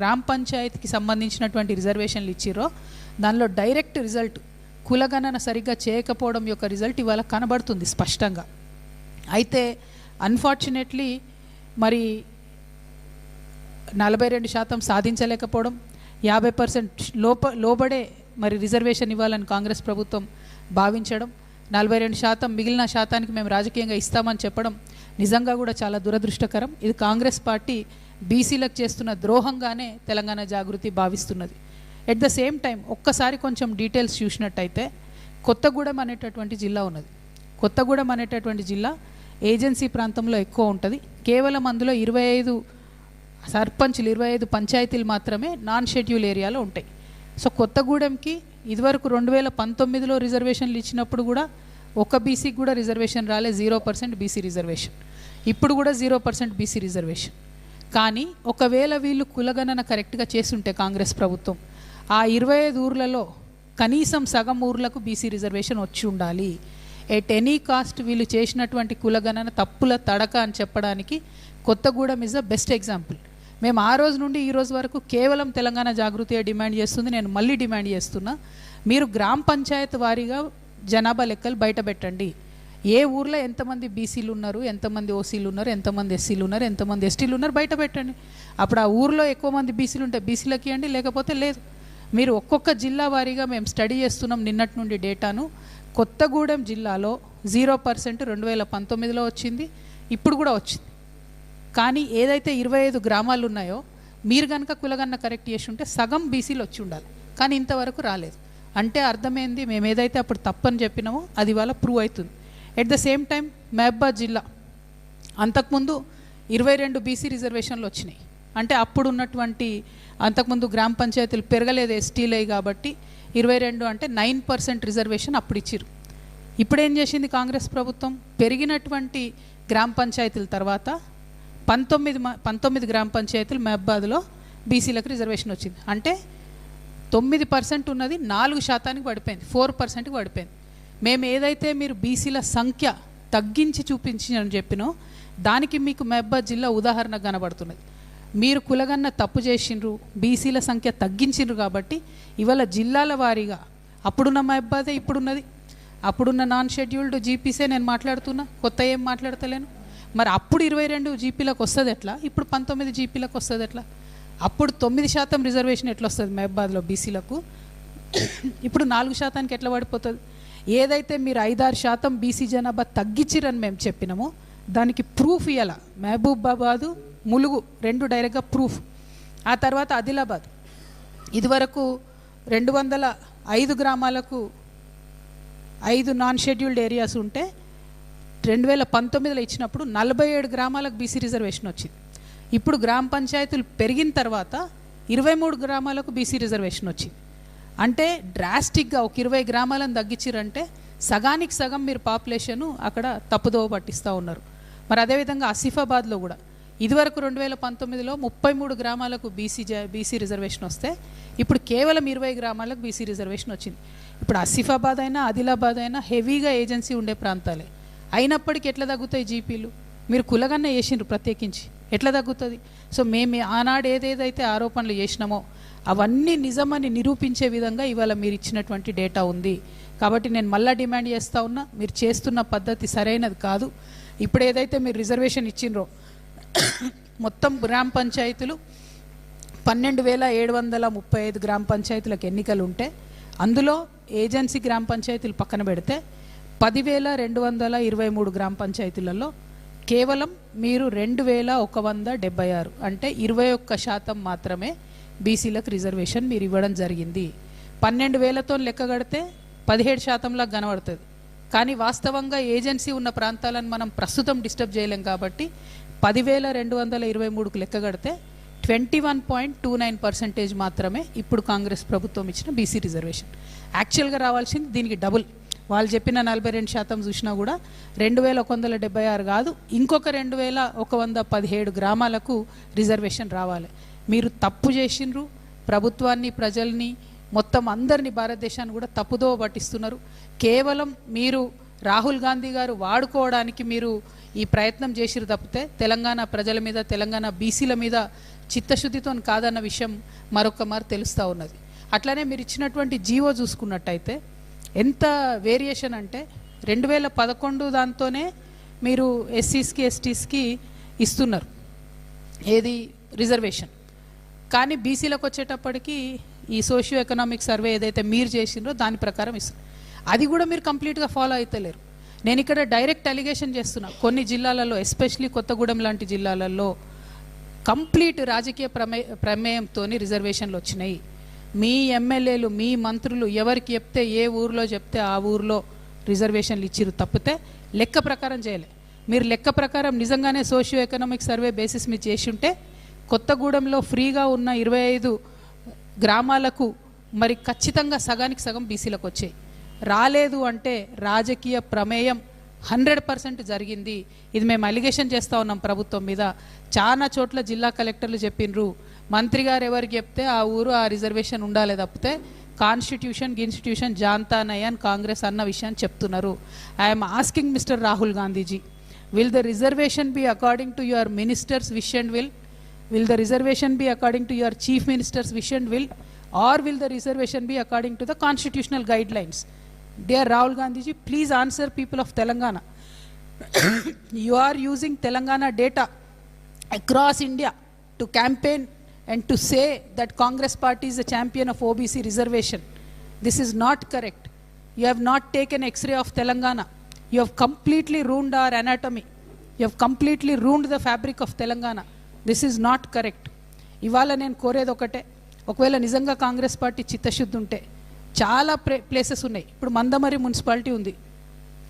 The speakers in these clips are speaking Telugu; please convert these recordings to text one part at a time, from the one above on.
గ్రామ పంచాయతీకి సంబంధించినటువంటి రిజర్వేషన్లు ఇచ్చిరో దానిలో డైరెక్ట్ రిజల్ట్ కులగణన సరిగ్గా చేయకపోవడం యొక్క రిజల్ట్ ఇవాళ కనబడుతుంది స్పష్టంగా. అయితే అన్ఫార్చునేట్లీ మరి 42% సాధించలేకపోవడం, 50% లోబడే మరి రిజర్వేషన్ ఇవ్వాలని కాంగ్రెస్ ప్రభుత్వం భావించడం, 42% మిగిలిన శాతానికి మేము రాజకీయంగా ఇస్తామని చెప్పడం నిజంగా కూడా చాలా దురదృష్టకరం. ఇది కాంగ్రెస్ పార్టీ బీసీలకు చేస్తున్న ద్రోహంగానే తెలంగాణ జాగృతి భావిస్తున్నది. ఎట్ ద సేమ్ టైం ఒక్కసారి కొంచెం డీటెయిల్స్ చూసినట్టయితే కొత్తగూడెం అనేటటువంటి జిల్లా ఉన్నది. కొత్తగూడెం అనేటటువంటి జిల్లా ఏజెన్సీ ప్రాంతంలో ఎక్కువ ఉంటుంది. కేవలం అందులో 25 సర్పంచ్లు 25 పంచాయతీలు మాత్రమే నాన్ షెడ్యూల్ ఏరియాలో ఉంటాయి. సో కొత్తగూడెంకి ఇదివరకు 2019లో రిజర్వేషన్లు ఇచ్చినప్పుడు కూడా ఒక బీసీకి కూడా రిజర్వేషన్ రాలే, 0% బీసీ రిజర్వేషన్. ఇప్పుడు కూడా 0% బీసీ రిజర్వేషన్. కానీ ఒకవేళ వీళ్ళు కులగణన కరెక్ట్గా చేస్తుంటే కాంగ్రెస్ ప్రభుత్వం ఆ 25 ఊర్లలో కనీసం సగం ఊర్లకు బీసీ రిజర్వేషన్ వచ్చి ఉండాలి. ఎట్ ఎనీ కాస్ట్ వీళ్ళు చేసినటువంటి కులగణన తప్పుల తడక అని చెప్పడానికి Kothagudem is the best example. మేము ఆ రోజు నుండి ఈ రోజు వరకు కేవలం తెలంగాణ జాగృతిగా డిమాండ్ చేస్తుంది. నేను మళ్ళీ డిమాండ్ చేస్తున్నా, మీరు గ్రామ పంచాయత్ వారీగా జనాభా లెక్కలు బయట పెట్టండి. ఏ ఊర్లో ఎంతమంది బీసీలు ఉన్నారు, ఎంతమంది ఓసీలు ఉన్నారు, ఎంతమంది ఎస్సీలు ఉన్నారు, ఎంతమంది ఎస్టీలు ఉన్నారు బయట పెట్టండి. అప్పుడు ఆ ఊర్లో ఎక్కువ మంది బీసీలు ఉంటే బీసీలకి ఇవ్వండి, లేకపోతే లేదు. మీరు ఒక్కొక్క జిల్లా వారీగా మేము స్టడీ చేస్తున్నాం నిన్నటి నుండి డేటాను. కొత్తగూడెం జిల్లాలో 0% 2019లో వచ్చింది, ఇప్పుడు కూడా వచ్చింది. కానీ ఏదైతే 25 గ్రామాలు ఉన్నాయో మీరు కనుక కులగన్న కరెక్ట్ చేసి ఉంటే సగం బీసీలు వచ్చి ఉండాలి. కానీ ఇంతవరకు రాలేదు. అంటే అర్థమైంది మేము ఏదైతే అప్పుడు తప్పని చెప్పినామో అది ఇవాళ ప్రూవ్ అవుతుంది. At the same time Mahabubabad జిల్లా అంతకుముందు 22 బీసీ రిజర్వేషన్లు వచ్చినాయి. అంటే అప్పుడు ఉన్నటువంటి అంతకుముందు గ్రామ పంచాయతీలు పెరగలేదు ఎస్టీలే కాబట్టి 22 అంటే 9% రిజర్వేషన్ అప్పుడు ఇచ్చిరు. ఇప్పుడు ఏం చేసింది కాంగ్రెస్ ప్రభుత్వం? పెరిగినటువంటి గ్రామ పంచాయతీల తర్వాత 19 గ్రామ పంచాయతీలు మహబూబాబాద్లో బీసీలకు రిజర్వేషన్ వచ్చింది. అంటే 9% ఉన్నది 4% పడిపోయింది, 4%కి పడిపోయింది. మేము ఏదైతే మీరు బీసీల సంఖ్య తగ్గించి చూపించని చెప్పినో దానికి మీకు మహబూబాబాద్ జిల్లా ఉదాహరణ కనబడుతున్నది. మీరు కులగన్న తప్పు చేసిండ్రు, బీసీల సంఖ్య తగ్గించిండ్రు కాబట్టి ఇవాళ జిల్లాల వారీగా అప్పుడున్న మహబూబాబాదే ఇప్పుడున్నది. అప్పుడున్న నాన్ షెడ్యూల్డ్ జీపీసే నేను మాట్లాడుతున్నా, కొత్త ఏం మాట్లాడతలేను. మరి అప్పుడు 22 జీపీలకు వస్తుంది ఎట్లా, ఇప్పుడు 19 జీపీలకు వస్తుంది ఎట్లా? అప్పుడు 9% రిజర్వేషన్ ఎట్లా వస్తుంది మహబూబాబాద్లో బీసీలకు, ఇప్పుడు 4%కి ఎట్లా పడిపోతుంది? ఏదైతే మీరు 5-6% బీసీ జనాభా తగ్గించిరని మేము చెప్పినామో దానికి ప్రూఫ్ ఇవ్వాల. మహబూబాబాదు ములుగు 2 డైరెక్ట్గా ప్రూఫ్. ఆ తర్వాత ఆదిలాబాద్ ఇదివరకు 205 గ్రామాలకు 5 నాన్ షెడ్యూల్డ్ ఏరియాస్ ఉంటే 2019లో ఇచ్చినప్పుడు 47 గ్రామాలకు బీసీ రిజర్వేషన్ వచ్చింది. ఇప్పుడు గ్రామ పంచాయతీలు పెరిగిన తర్వాత 23 గ్రామాలకు బీసీ రిజర్వేషన్ వచ్చింది. అంటే డ్రాస్టిక్గా ఒక 20 గ్రామాలను తగ్గించారంటే సగానికి సగం మీరు పాపులేషను అక్కడ తప్పుదోవ పట్టిస్తూ ఉన్నారు. మరి అదేవిధంగా ఆసిఫాబాద్లో కూడా ఇదివరకు 2019లో 33 గ్రామాలకు బీసీ రిజర్వేషన్ వస్తే ఇప్పుడు కేవలం 20 గ్రామాలకు బీసీ రిజర్వేషన్ వచ్చింది. ఇప్పుడు ఆసిఫాబాద్ అయినా ఆదిలాబాద్ అయినా హెవీగా ఏజెన్సీ ఉండే ప్రాంతాలే. అయినప్పటికీ ఎట్లా తగ్గుతాయి జీపీలు? మీరు కులగన్న వేసిండ్రు ప్రత్యేకించి, ఎట్లా తగ్గుతుంది? సో మేము ఆనాడు ఏదేదైతే ఆరోపణలు చేసినామో అవన్నీ నిజమని నిరూపించే విధంగా ఇవాళ మీరు ఇచ్చినటువంటి డేటా ఉంది. కాబట్టి నేను మళ్ళీ డిమాండ్ చేస్తూ ఉన్నా, మీరు చేస్తున్న పద్ధతి సరైనది కాదు. ఇప్పుడు ఏదైతే మీరు రిజర్వేషన్ ఇచ్చిండ్రో మొత్తం గ్రామ పంచాయతీలు 12,735 గ్రామ పంచాయతీలకు ఎన్నికలు ఉంటే అందులో ఏజెన్సీ గ్రామ పంచాయతీలు పక్కన పెడితే 10,223 గ్రామ పంచాయతీలలో కేవలం మీరు 2,176 అంటే 21% మాత్రమే బీసీలకు రిజర్వేషన్ మీరు ఇవ్వడం జరిగింది. 12,000తో లెక్క కడితే 17%లా కనబడుతుంది. కానీ వాస్తవంగా ఏజెన్సీ ఉన్న ప్రాంతాలను మనం ప్రస్తుతం డిస్టర్బ్ చేయలేం కాబట్టి 10,223కు లెక్క కడితే 21.29% మాత్రమే ఇప్పుడు కాంగ్రెస్ ప్రభుత్వం ఇచ్చిన బీసీ రిజర్వేషన్. యాక్చువల్గా రావాల్సింది దీనికి డబుల్. వాళ్ళు చెప్పిన 42% చూసినా కూడా 2,176 కాదు, ఇంకొక 2,117 గ్రామాలకు రిజర్వేషన్ రావాలి. మీరు తప్పు చేసిండ్రు, ప్రభుత్వాన్ని ప్రజల్ని మొత్తం అందరినీ భారతదేశాన్ని కూడా తప్పుదో పట్టిస్తున్నారు. కేవలం మీరు రాహుల్ గాంధీ గారు వాడుకోవడానికి మీరు ఈ ప్రయత్నం చేసిరు తప్పితే తెలంగాణ ప్రజల మీద, తెలంగాణ బీసీల మీద చిత్తశుద్ధితో కాదన్న విషయం మరొక మారు తెలుస్తూ ఉన్నది. అట్లానే మీరు ఇచ్చినటువంటి జీవో చూసుకున్నట్టయితే ఎంత వేరియేషన్ అంటే 2011 దాంతోనే మీరు ఎస్సీస్కి ఎస్టీస్కి ఇస్తున్నారు ఏది రిజర్వేషన్, కానీ బీసీలకు వచ్చేటప్పటికి ఈ సోషియో ఎకనామిక్ సర్వే ఏదైతే మీరు చేసిండ్రో దాని ప్రకారం ఇస్తున్నారు. అది కూడా మీరు కంప్లీట్గా ఫాలో అవుతలేరు. నేను ఇక్కడ డైరెక్ట్ అలిగేషన్ చేస్తున్నా, కొన్ని జిల్లాలలో ఎస్పెషలీ కొత్తగూడెం లాంటి జిల్లాలలో కంప్లీట్ రాజకీయ ప్రమేయంతో రిజర్వేషన్లు వచ్చినాయి. మీ ఎమ్మెల్యేలు మీ మంత్రులు ఎవరికి చెప్తే ఏ ఊరిలో చెప్తే ఆ ఊరిలో రిజర్వేషన్లు ఇచ్చిరు తప్పితే లెక్క ప్రకారం చేయలే. మీరు లెక్క ప్రకారం నిజంగానే సోషియో ఎకనామిక్ సర్వే బేసిస్ మీద చేసి ఉంటే కొత్తగూడెంలో ఫ్రీగా ఉన్న 25 గ్రామాలకు మరి ఖచ్చితంగా సగానికి సగం బీసీలకు వచ్చాయి. రాలేదు అంటే రాజకీయ ప్రమేయం 100% జరిగింది. ఇది మేము అలిగేషన్ చేస్తూ ఉన్నాం ప్రభుత్వం మీద. చాలా చోట్ల జిల్లా కలెక్టర్లు చెప్పినరు, మంత్రి గారు ఎవరికి చెప్తే ఆ ఊరు ఆ రిజర్వేషన్ ఉండాలి తప్పితే కాన్స్టిట్యూషన్ జాంతానయ్య అని కాంగ్రెస్ అన్న విషయాన్ని చెప్తున్నారు. I'm asking mister Rahul Gandhiji, will the reservation B according to your ministers wish and will? Will the reservation be according to your chief minister's wish and will, or will the reservation be according to the constitutional guidelines? Dear Rahul Gandhi ji, please answer people of Telangana. You are using Telangana data across India to campaign and to say that Congress party is a champion of OBC reservation. This is not correct. You have not taken X-ray of Telangana. You have completely ruined our anatomy. You have completely ruined the fabric of Telangana. This is not correct. ఇవాళ నేను కోరేది ఒకటే, ఒకవేళ నిజంగా కాంగ్రెస్ పార్టీ చిత్తశుద్ధి ఉంటే చాలా ప్లేసెస్ ఉన్నాయి. ఇప్పుడు మందమరి మున్సిపాలిటీ ఉంది,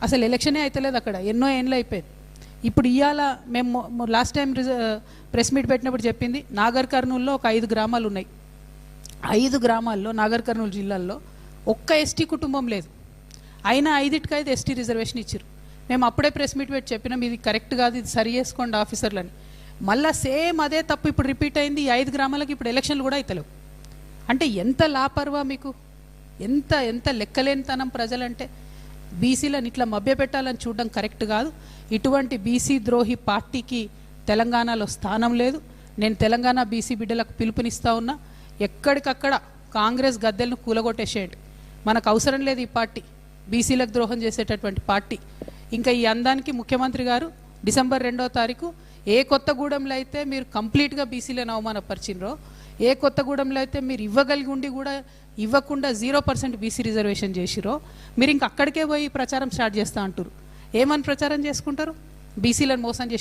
అసలు ఎలక్షనే అవుతలేదు అక్కడ, ఎన్నో ఏళ్ళు అయిపోయింది. ఇప్పుడు ఇవాళ మేము లాస్ట్ టైం ప్రెస్ మీట్ పెట్టినప్పుడు చెప్పింది, నాగర్ కర్నూలులో ఒక 5 గ్రామాలు ఉన్నాయి. 5 గ్రామాల్లో నాగర్ కర్నూలు జిల్లాల్లో ఒక్క ఎస్టీ కుటుంబం లేదు. అయినా 5కి ఎస్టీ రిజర్వేషన్ ఇచ్చారు. మేము అప్పుడే ప్రెస్ మీట్ పెట్టి చెప్పినాం, ఇది కరెక్ట్ కాదు, ఇది సరి చేసుకోండి ఆఫీసర్లని. మళ్ళా సేమ్ అదే తప్పు ఇప్పుడు రిపీట్ అయింది. ఈ 5 గ్రామాలకు ఇప్పుడు ఎలక్షన్లు కూడా అవుతలేవు. అంటే ఎంత లాపర్వా మీకు, ఎంత లెక్కలేనితనం ప్రజలంటే. బీసీలను ఇట్లా మభ్యపెట్టాలని చూడడం కరెక్ట్ కాదు. ఇటువంటి బీసీ ద్రోహి పార్టీకి తెలంగాణలో స్థానం లేదు. నేను తెలంగాణ బీసీ బిడ్డలకు పిలుపునిస్తూ ఉన్నా, ఎక్కడికక్కడ కాంగ్రెస్ గద్దెలను కూలగొట్టేసేయండి. మనకు అవసరం లేదు ఈ పార్టీ, బీసీలకు ద్రోహం చేసేటటువంటి పార్టీ. ఇంకా ఈ అందానికి ముఖ్యమంత్రి గారు డిసెంబర్ 2వ తారీఖు ఏ కొత్తగూడెంలో అయితే మీరు కంప్లీట్గా బీసీలను అవమానపరిచినరో, ఏ కొత్తగూడెంలో అయితే మీరు ఇవ్వగలిగి ఉండి కూడా ఇవ్వకుండా 0% బీసీ రిజర్వేషన్ చేసిరో, మీరు ఇంక అక్కడికే పోయి ప్రచారం స్టార్ట్ చేస్తూ అంటారు. ఏమని ప్రచారం చేసుకుంటారు? బీసీలను మోసం చేసి